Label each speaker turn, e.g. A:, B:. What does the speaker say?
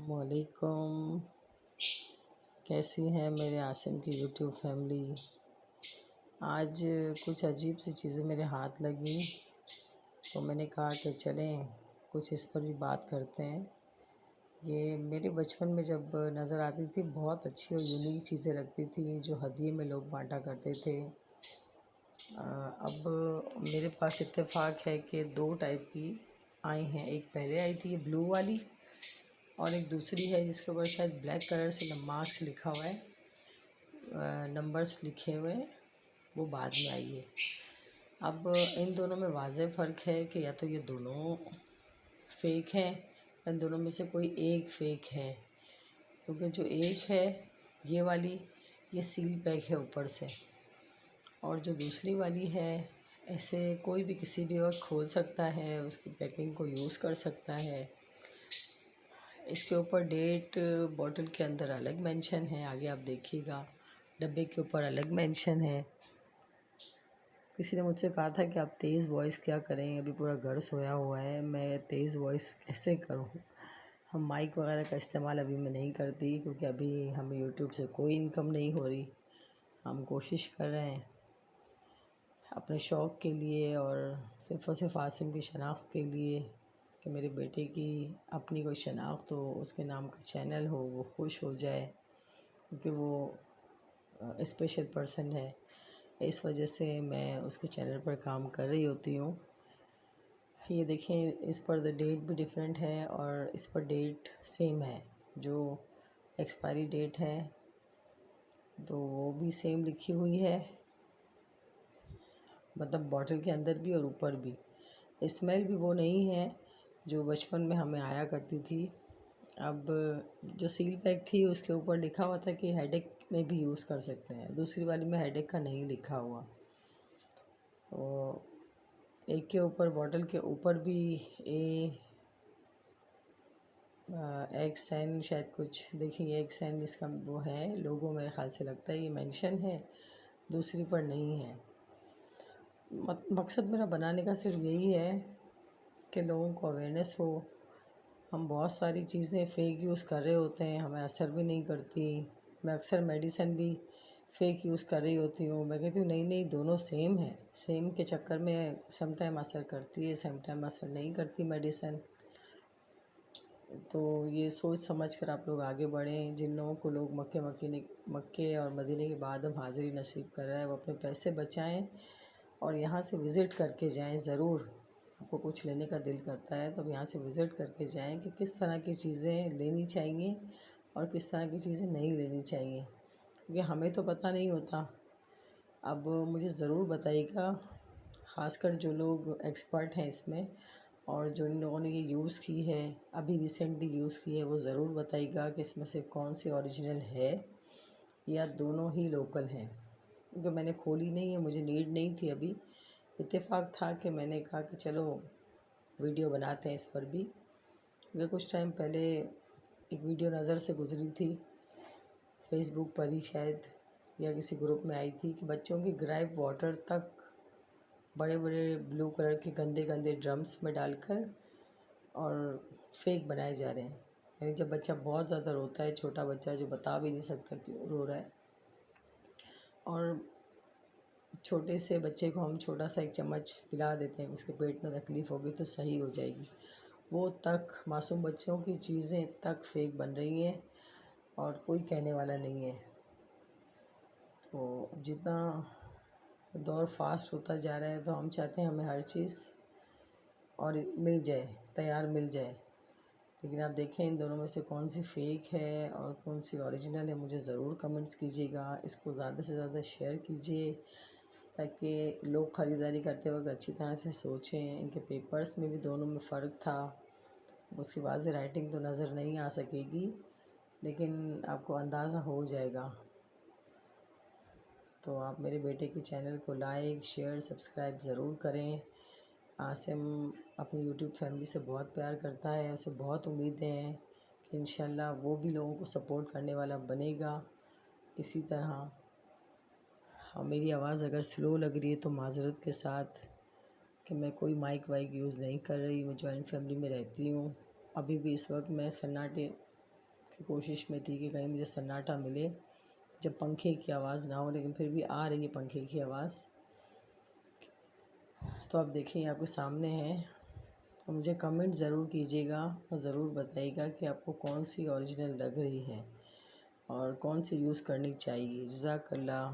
A: السلام علیکم، کیسی ہے میرے عاصم کی یوٹیوب فیملی۔ آج کچھ عجیب سی چیزیں میرے ہاتھ لگیں تو میں نے کہا کہ چلیں کچھ اس پر بھی بات کرتے ہیں۔ یہ میرے بچپن میں جب نظر آتی تھی بہت اچھی اور یونیک چیزیں لگتی تھیں جو ہدیے میں لوگ بانٹا کرتے تھے۔ اب میرے پاس اتفاق ہے کہ 2 ٹائپ کی آئی ہیں، ایک پہلے آئی تھی یہ بلو والی، اور ایک دوسری ہے جس کے اوپر شاید بلیک کلر سے مارکس لکھا ہوا ہے، نمبرز لکھے ہوئے ہیں، وہ بعد میں آئی ہے۔ اب ان دونوں میں واضح فرق ہے کہ یا تو یہ دونوں فیک ہیں، ان دونوں میں سے کوئی ایک فیک ہے، کیونکہ جو ایک ہے یہ والی یہ سیل پیک ہے اوپر سے، اور جو دوسری والی ہے ایسے کوئی بھی کسی بھی وقت کھول سکتا ہے، اس کی پیکنگ کو یوز کر سکتا ہے۔ اس کے اوپر ڈیٹ بوٹل کے اندر الگ مینشن ہے، آگے آپ دیکھیے گا ڈبے کے اوپر الگ مینشن ہے۔ کسی نے مجھ سے کہا تھا کہ آپ تیز وائس کیا کریں، ابھی پورا گھر سویا ہوا ہے، میں تیز وائس کیسے کروں۔ ہم مائک وغیرہ کا استعمال ابھی میں نہیں کرتی کیونکہ ابھی ہمیں یوٹیوب سے کوئی انکم نہیں ہو رہی۔ ہم کوشش کر رہے ہیں اپنے شوق کے لیے اور صرف عاصم کی شناخت کے لیے کہ میرے بیٹے کی اپنی کوئی شناخت ہو، اس کے نام کا چینل ہو، وہ خوش ہو جائے، کیونکہ وہ اسپیشل پرسن ہے۔ اس وجہ سے میں اس کے چینل پر کام کر رہی ہوتی ہوں۔ یہ دیکھیں اس پر ڈیٹ بھی ڈیفرنٹ ہے اور اس پر ڈیٹ سیم ہے، جو ایکسپائری ڈیٹ ہے تو وہ بھی سیم لکھی ہوئی ہے، مطلب باٹل کے اندر بھی اور اوپر بھی۔ اسمیل بھی وہ نہیں ہے جو بچپن میں ہمیں آیا کرتی تھی۔ اب جو سیل پیک تھی اس کے اوپر لکھا ہوا تھا کہ ہیڈ ایک میں بھی یوز کر سکتے ہیں، دوسری والی میں ہیڈ ایک کا نہیں لکھا ہوا۔ ایک کے اوپر باٹل کے اوپر بھی ایگ سین شاید کچھ دیکھیں، ایگ سین اس کا وہ ہے لوگو، میرے خیال سے لگتا ہے یہ مینشن ہے، دوسری پر نہیں ہے۔ مقصد میرا بنانے کا صرف یہی ہے کہ لوگوں کو اویئرنیس ہو۔ ہم بہت ساری چیزیں فیک یوز کر رہے ہوتے ہیں، ہمیں اثر بھی نہیں کرتی۔ میں اکثر میڈیسن بھی فیک یوز کر رہی ہوتی ہوں، میں کہتی ہوں نہیں دونوں سیم ہیں، سیم کے چکر میں سم ٹائم اثر کرتی ہے، سم ٹائم اثر نہیں کرتی میڈیسن۔ تو یہ سوچ سمجھ کر آپ لوگ آگے بڑھیں۔ جن لوگوں کو لوگ مکے اور مدینے کے بعد اب حاضری نصیب کر رہا ہے وہ اپنے پیسے بچائیں اور یہاں سے وزٹ کر کے جائیں ضرور۔ آپ کو کچھ لینے کا دل کرتا ہے تو اب یہاں سے وزٹ کر کے جائیں کہ کس طرح کی چیزیں لینی چاہیے اور کس طرح کی چیزیں نہیں لینی چاہیے، کیونکہ ہمیں تو پتہ نہیں ہوتا۔ اب مجھے ضرور بتائیے گا، خاص کر جو لوگ ایکسپرٹ ہیں اس میں اور جو ان لوگوں نے یہ یوز کی ہے، ابھی ریسنٹلی یوز کی ہے، وہ ضرور بتائیے گا کہ اس میں سے کون سی اوریجنل ہے یا دونوں ہی لوکل ہیں، کیونکہ میں نے کھولی نہیں ہے، مجھے نیڈ نہیں تھی۔ ابھی اتفاق تھا کہ میں نے کہا کہ چلو ویڈیو بناتے ہیں اس پر بھی، کیونکہ کچھ ٹائم پہلے ایک ویڈیو نظر سے گزری تھی فیس بک پر ہی شاید یا کسی گروپ میں آئی تھی کہ بچوں کی گرائپ واٹر تک بڑے بڑے بلو کلر کے گندے گندے ڈرمز میں ڈال کر اور فیک بنائے جا رہے ہیں۔ یعنی جب بچہ بہت زیادہ روتا ہے، چھوٹا بچہ جو بتا بھی نہیں سکتا کیوں رو رہا ہے، اور چھوٹے سے بچے کو ہم چھوٹا سا ایک چمچ پلا دیتے ہیں، اس کے پیٹ میں تکلیف ہوگی تو صحیح ہو جائے گی، وہ تک معصوم بچوں کی چیزیں تک فیک بن رہی ہیں اور کوئی کہنے والا نہیں ہے۔ تو جتنا دور فاسٹ ہوتا جا رہا ہے تو ہم چاہتے ہیں ہمیں ہر چیز اور مل جائے، تیار مل جائے، لیکن آپ دیکھیں ان دونوں میں سے کون سی فیک ہے اور کون سی اوریجنل ہے، مجھے ضرور کمنٹس کیجیے گا۔ اس کو زیادہ سے زیادہ شیئر کیجیے تاکہ لوگ خریداری کرتے وقت اچھی طرح سے سوچیں۔ ان کے پیپرز میں بھی دونوں میں فرق تھا، اس کی واضح رائٹنگ تو نظر نہیں آ سکے گی لیکن آپ کو اندازہ ہو جائے گا۔ تو آپ میرے بیٹے کی چینل کو لائک، شیئر، سبسکرائب ضرور کریں۔ عاصم اپنی یوٹیوب فیملی سے بہت پیار کرتا ہے، اسے بہت امیدیں ہیں کہ انشاءاللہ وہ بھی لوگوں کو سپورٹ کرنے والا بنے گا۔ اسی طرح میری آواز اگر سلو لگ رہی ہے تو معذرت کے ساتھ کہ میں کوئی مائک وائک یوز نہیں کر رہی، میں جوائنٹ فیملی میں رہتی ہوں، ابھی بھی اس وقت میں سناٹے کی کوشش میں تھی کہ کہیں مجھے سناٹا ملے جب پنکھے کی آواز نہ ہو، لیکن پھر بھی آ رہی ہے پنکھے کی آواز. تو آپ دیکھیں آپ کے سامنے ہے. اور مجھے کمنٹ ضرور کیجیے گا اور ضرور بتائیے گا کہ آپ کو کون سی اوریجنل لگ رہی ہے اور کون سی یوز کرنی چاہیے. جزاک اللہ.